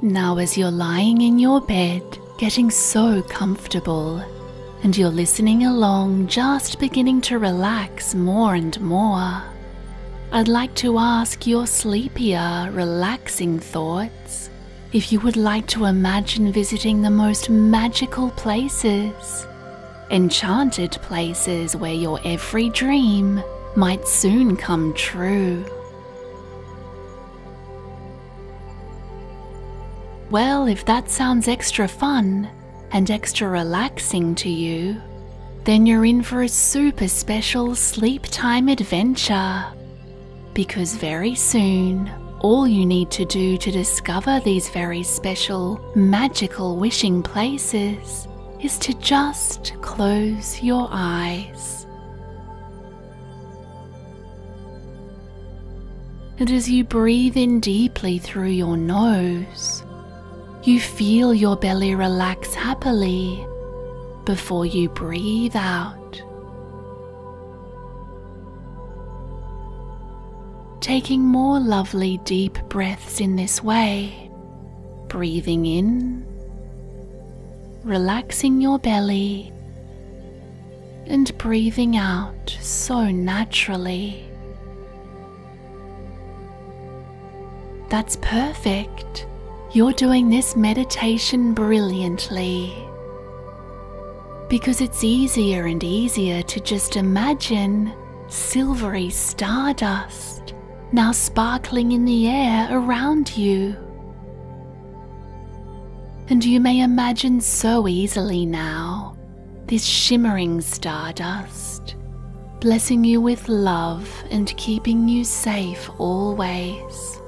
Now as you're lying in your bed, getting so comfortable, and you're listening along, just beginning to relax more and more, I'd like to ask your sleepier, relaxing thoughts if you would like to imagine visiting the most magical places, enchanted places where your every dream might soon come true. Well, if that sounds extra fun and extra relaxing to you, then you're in for a super special sleep time adventure. Because very soon, all you need to do to discover these very special, magical wishing places is to just close your eyes. And as you breathe in deeply through your nose, you feel your belly relax happily before you breathe out. Taking more lovely deep breaths in this way, breathing in, relaxing your belly, and breathing out so naturally. That's perfect. You're doing this meditation brilliantly. Because it's easier and easier to just imagine silvery stardust now sparkling in the air around you. And you may imagine so easily now this shimmering stardust blessing you with love and keeping you safe always.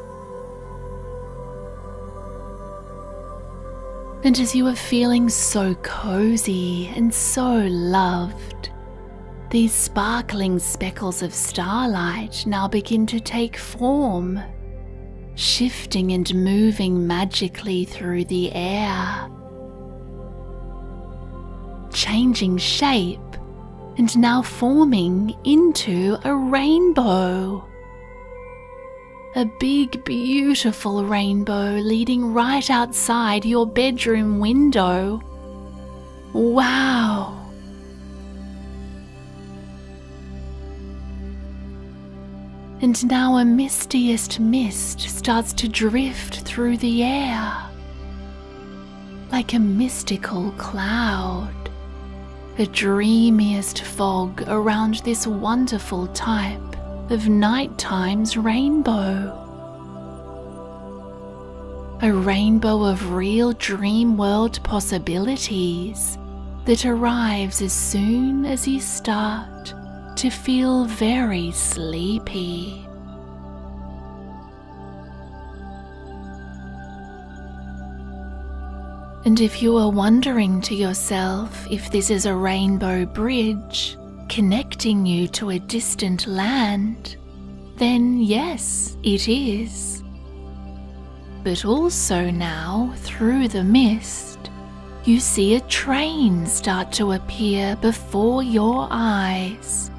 And as you are feeling so cozy and so loved, these sparkling speckles of starlight now begin to take form, shifting and moving magically through the air, changing shape and now forming into a rainbow. A big, beautiful rainbow leading right outside your bedroom window. Wow! And now a mistiest mist starts to drift through the air, like a mystical cloud, the dreamiest fog around this wonderful type of nighttime's rainbow. A rainbow of real dream world possibilities that arrives as soon as you start to feel very sleepy. And if you are wondering to yourself if this is a rainbow bridge connecting you to a distant land, then yes, it is. But also now, through the mist, you see a train start to appear before your eyes.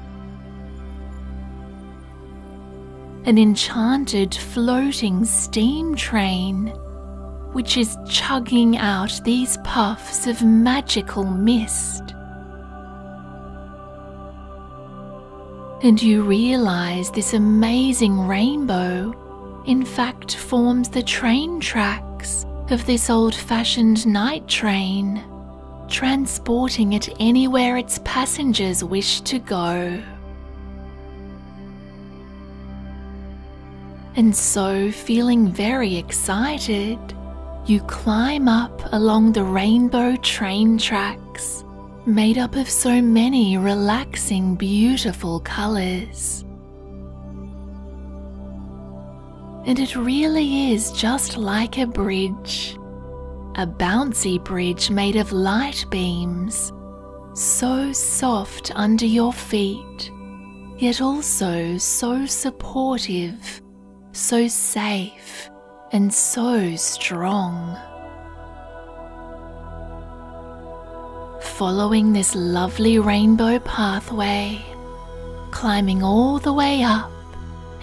An enchanted floating steam train, which is chugging out these puffs of magical mist. And you realize this amazing rainbow in fact forms the train tracks of this old-fashioned night train, transporting it anywhere its passengers wish to go. And so, feeling very excited, you climb up along the rainbow train tracks, made up of so many relaxing, beautiful colors. And it really is just like a bridge, a bouncy bridge made of light beams, so soft under your feet, yet also so supportive, so safe, and so strong. Following this lovely rainbow pathway, climbing all the way up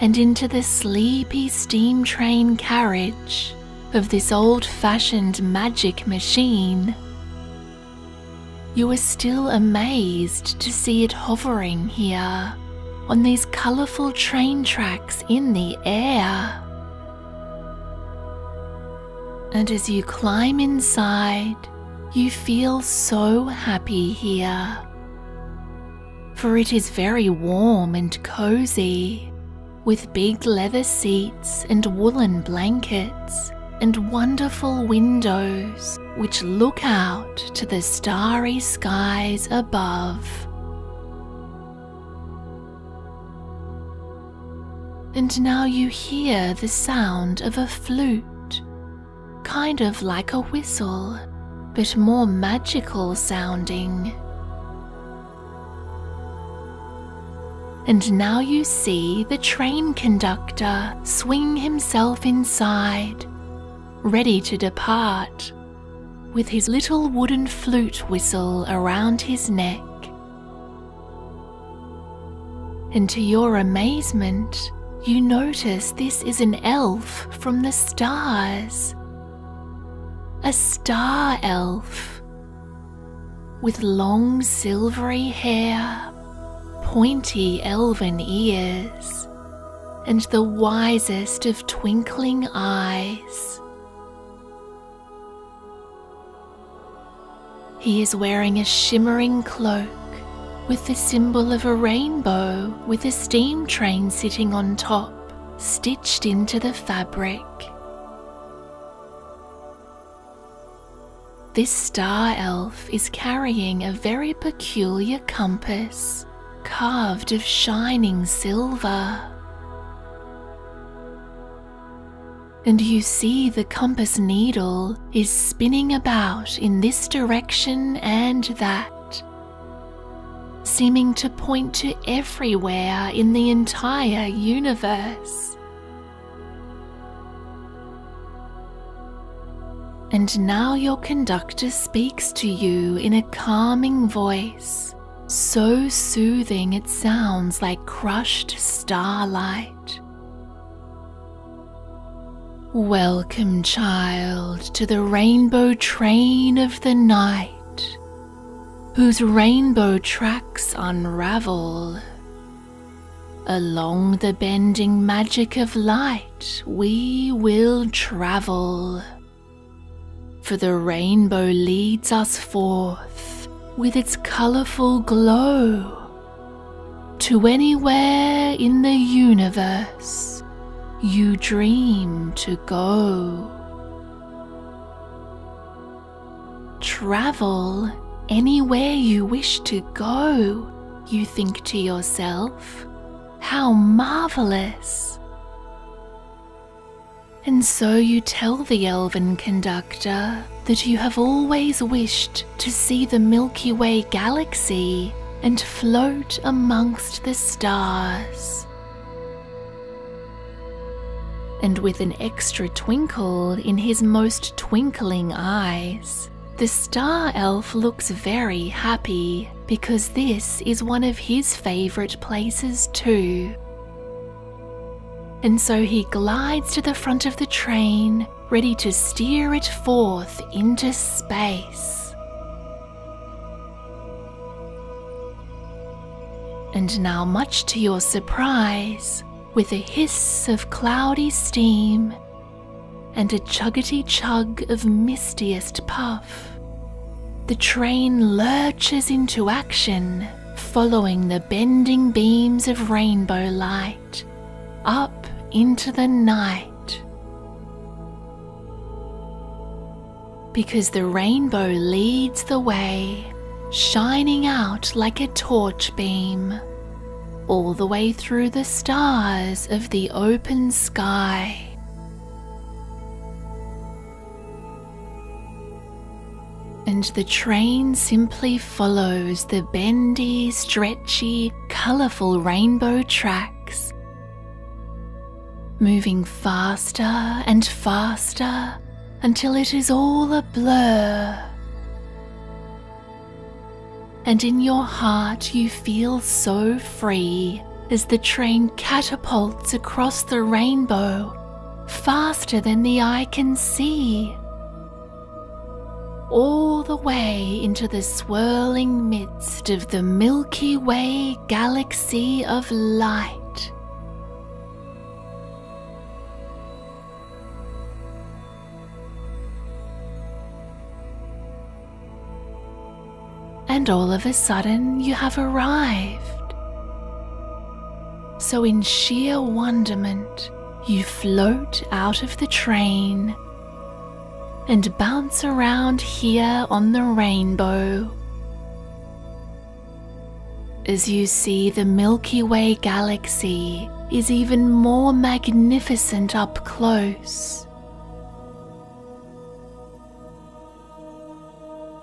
and into the sleepy steam train carriage of this old-fashioned magic machine, you are still amazed to see it hovering here on these colourful train tracks in the air. And as you climb inside, you feel so happy here, for it is very warm and cozy, with big leather seats and woolen blankets and wonderful windows which look out to the starry skies above. And now you hear the sound of a flute, kind of like a whistle, but more magical sounding. And now you see the train conductor swing himself inside, ready to depart, with his little wooden flute whistle around his neck. And to your amazement, you notice this is an elf from the stars. A star elf, with long silvery hair, pointy elven ears, and the wisest of twinkling eyes. He is wearing a shimmering cloak with the symbol of a rainbow with a steam train sitting on top, stitched into the fabric. This star elf is carrying a very peculiar compass, carved of shining silver. And you see the compass needle is spinning about in this direction and that, seeming to point to everywhere in the entire universe. And now your conductor speaks to you in a calming voice, so soothing it sounds like crushed starlight. Welcome, child, to the rainbow train of the night, whose rainbow tracks unravel. Along the bending magic of light we will travel, for the rainbow leads us forth with its colourful glow to anywhere in the universe you dream to go. Travel anywhere you wish to go, you think to yourself. How marvellous! And so you tell the elven conductor that you have always wished to see the Milky Way galaxy and float amongst the stars. And with an extra twinkle in his most twinkling eyes, the star elf looks very happy because this is one of his favourite places too. And so he glides to the front of the train, ready to steer it forth into space. And now, much to your surprise, with a hiss of cloudy steam and a chuggety-chug of mistiest puff, the train lurches into action, following the bending beams of rainbow light up into the night. Because the rainbow leads the way, shining out like a torch beam, all the way through the stars of the open sky. And the train simply follows the bendy, stretchy, colourful rainbow tracks, moving faster and faster until it is all a blur. And in your heart you feel so free as the train catapults across the rainbow, faster than the eye can see, all the way into the swirling midst of the Milky Way galaxy of light. And all of a sudden you have arrived. So in sheer wonderment, you float out of the train and bounce around here on the rainbow as you see the Milky Way galaxy is even more magnificent up close.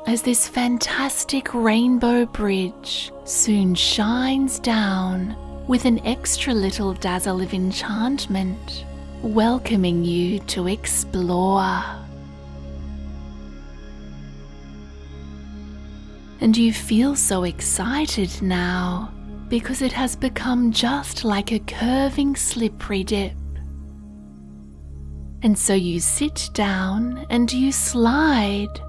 As this fantastic rainbow bridge soon shines down with an extra little dazzle of enchantment, welcoming you to explore. And you feel so excited now because it has become just like a curving slippery dip. And so you sit down and you slide,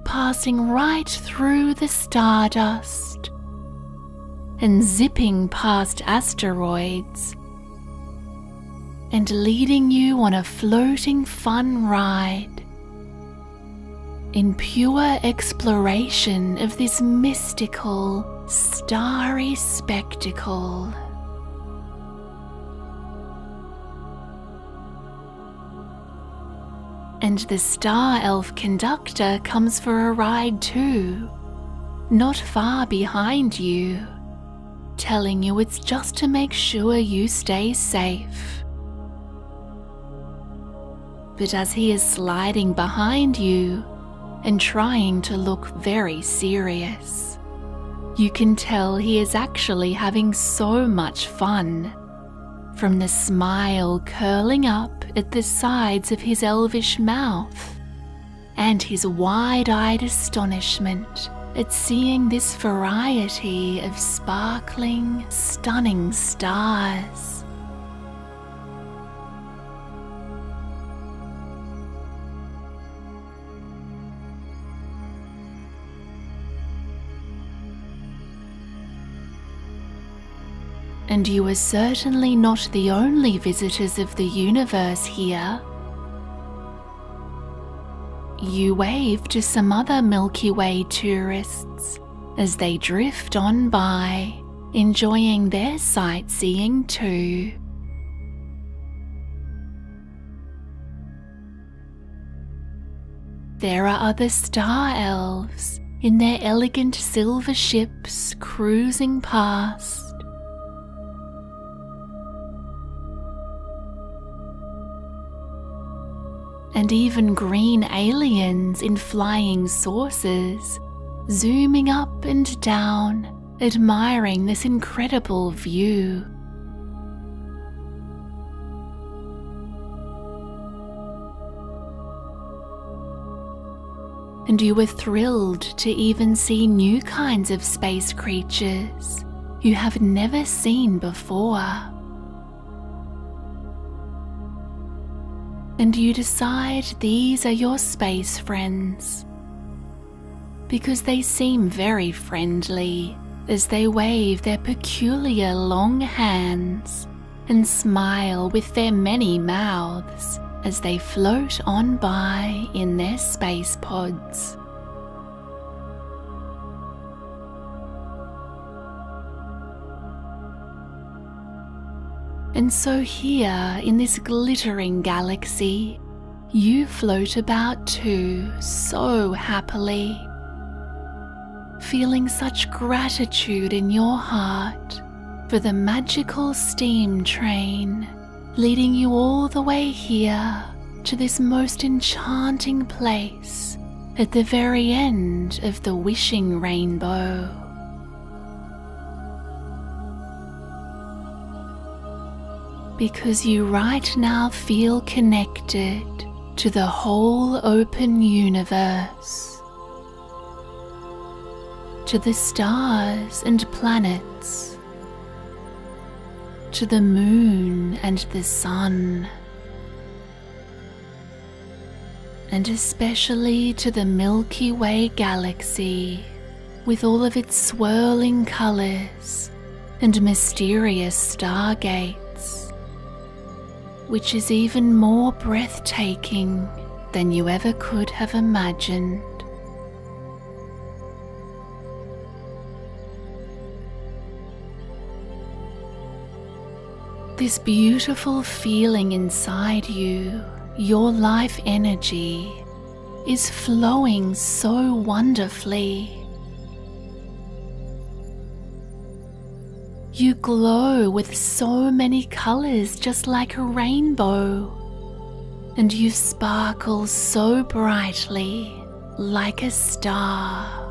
passing right through the stardust and zipping past asteroids and leading you on a floating fun ride in pure exploration of this mystical, starry spectacle. And the star elf conductor comes for a ride too, not far behind you, telling you it's just to make sure you stay safe. But as he is sliding behind you and trying to look very serious, you can tell he is actually having so much fun, from the smile curling up at the sides of his elvish mouth and his wide-eyed astonishment at seeing this variety of sparkling, stunning stars. And you are certainly not the only visitors of the universe here. You wave to some other Milky Way tourists as they drift on by, enjoying their sightseeing too. There are other star elves in their elegant silver ships cruising past. And even green aliens in flying saucers, zooming up and down, admiring this incredible view. And you were thrilled to even see new kinds of space creatures you have never seen before. And you decide these are your space friends, because they seem very friendly as they wave their peculiar long hands and smile with their many mouths as they float on by in their space pods. And so here in this glittering galaxy, you float about too so happily, feeling such gratitude in your heart for the magical steam train leading you all the way here to this most enchanting place at the very end of the wishing rainbow. Because you right now feel connected to the whole open universe, to the stars and planets, to the moon and the sun, and especially to the Milky Way galaxy with all of its swirling colors and mysterious stargates, which is even more breathtaking than you ever could have imagined. This beautiful feeling inside you, your life energy, is flowing so wonderfully. You glow with so many colors just like a rainbow, and you sparkle so brightly like a star.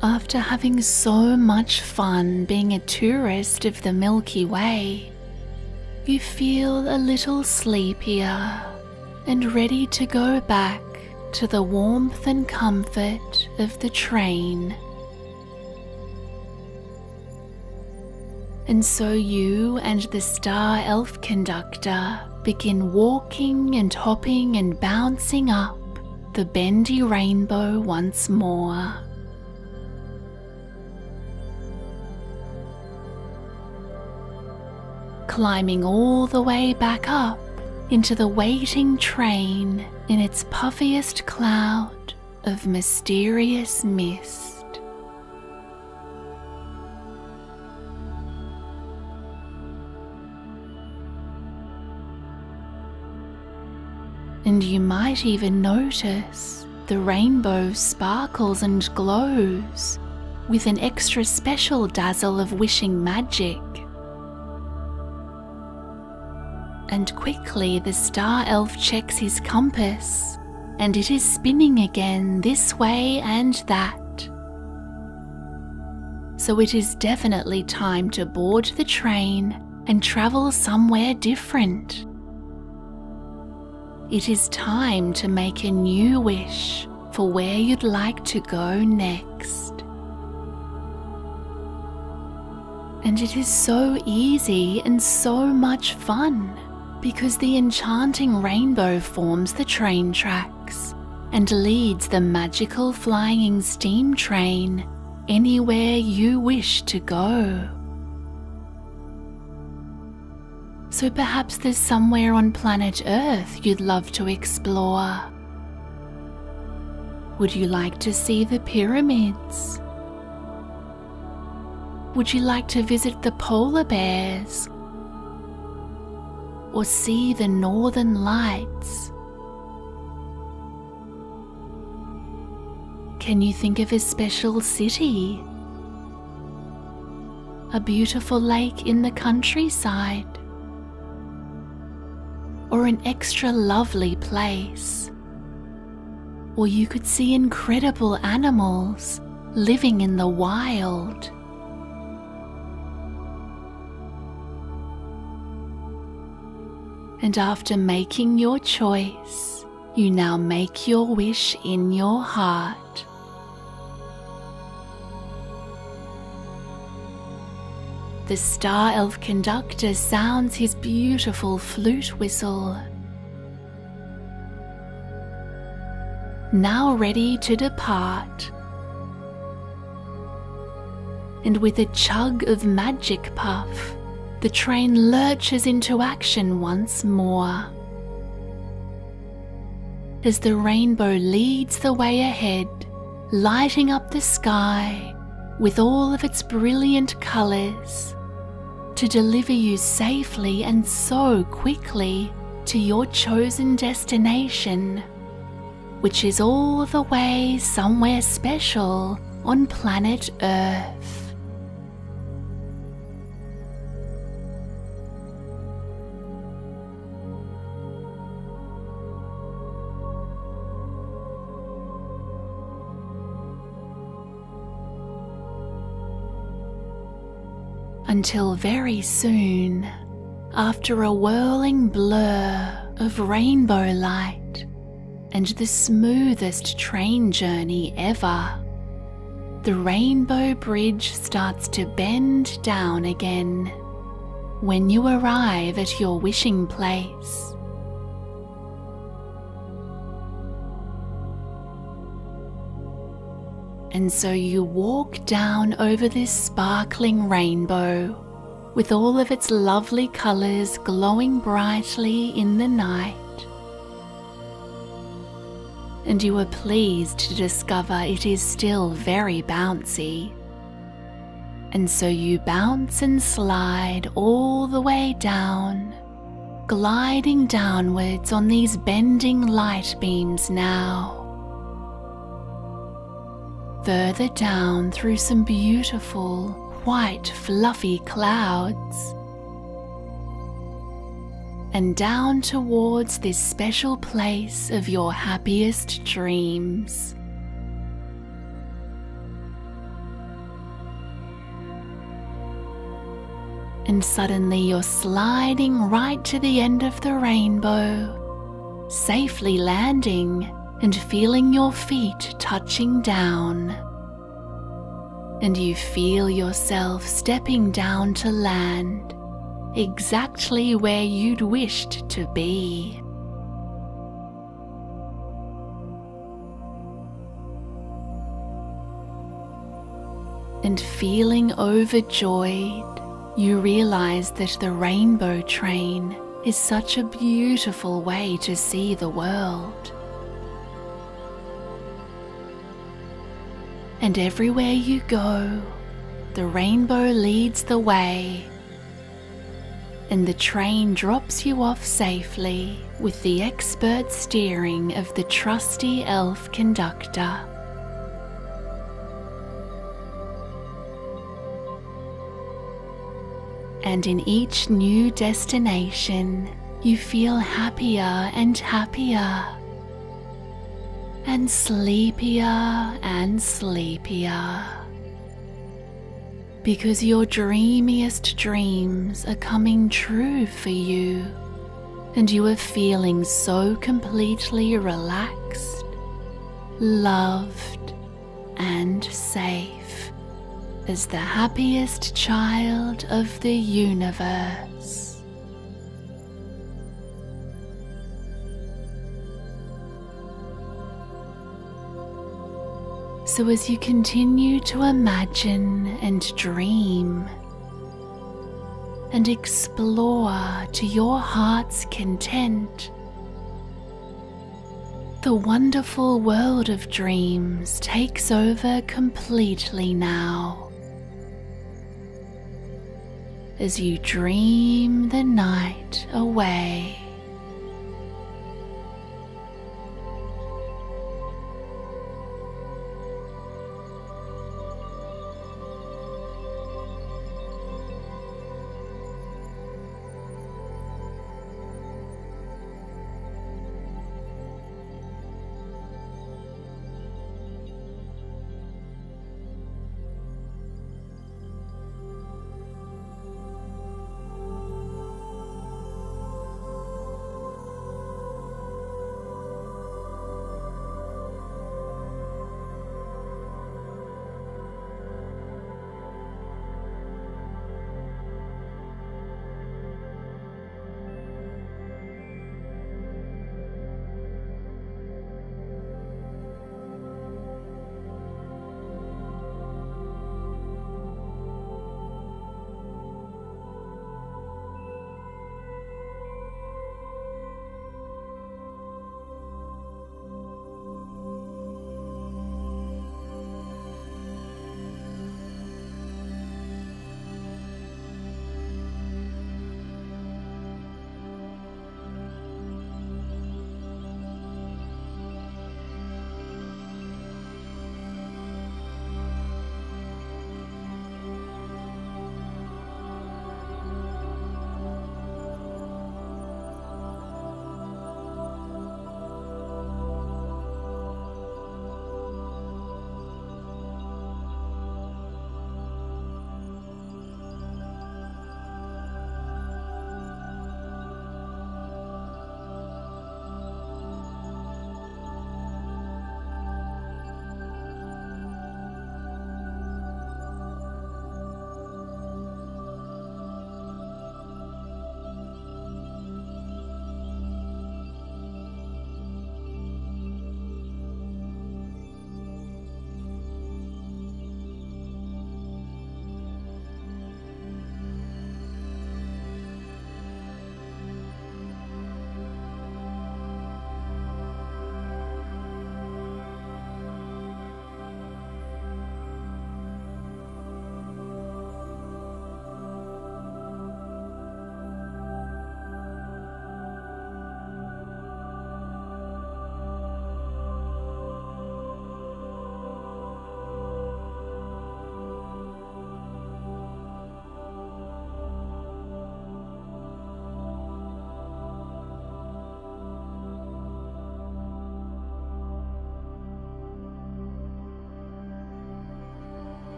After having so much fun being a tourist of the Milky Way, you feel a little sleepier and ready to go back to the warmth and comfort of the train. And so you and the star elf conductor begin walking and hopping and bouncing up the bendy rainbow once more. Climbing all the way back up into the waiting train in its puffiest cloud of mysterious mist. And you might even notice the rainbow sparkles and glows with an extra special dazzle of wishing magic. And quickly the star elf checks his compass, and it is spinning again this way and that. So it is definitely time to board the train and travel somewhere different. It is time to make a new wish for where you'd like to go next. And it is so easy and so much fun, because the enchanting rainbow forms the train tracks and leads the magical flying steam train anywhere you wish to go. So perhaps there's somewhere on planet Earth you'd love to explore. Would you like to see the pyramids? Would you like to visit the polar bears? Or see the northern lights? Can you think of a special city? A beautiful lake in the countryside? Or an extra lovely place? Or you could see incredible animals living in the wild. And after making your choice, you now make your wish in your heart. The star elf conductor sounds his beautiful flute whistle. Now ready to depart. And with a chug of magic puff, the train lurches into action once more. As the rainbow leads the way ahead, lighting up the sky with all of its brilliant colours, to deliver you safely and so quickly to your chosen destination, which is all the way somewhere special on planet Earth. Until very soon, after a whirling blur of rainbow light and the smoothest train journey ever, the rainbow bridge starts to bend down again when you arrive at your wishing place. And so you walk down over this sparkling rainbow with all of its lovely colours glowing brightly in the night. And you are pleased to discover it is still very bouncy. And so you bounce and slide all the way down, gliding downwards on these bending light beams now. Further down through some beautiful white fluffy clouds, and down towards this special place of your happiest dreams. And suddenly you're sliding right to the end of the rainbow, safely landing and feeling your feet touching down. And you feel yourself stepping down to land exactly where you'd wished to be. And feeling overjoyed, you realize that the rainbow train is such a beautiful way to see the world. And everywhere you go, the rainbow leads the way, and the train drops you off safely with the expert steering of the trusty elf conductor. And in each new destination, you feel happier and happier, and sleepier and sleepier, because your dreamiest dreams are coming true for you, and you are feeling so completely relaxed, loved, and safe as the happiest child of the universe. So as you continue to imagine and dream and explore to your heart's content, the wonderful world of dreams takes over completely now, as you dream the night away.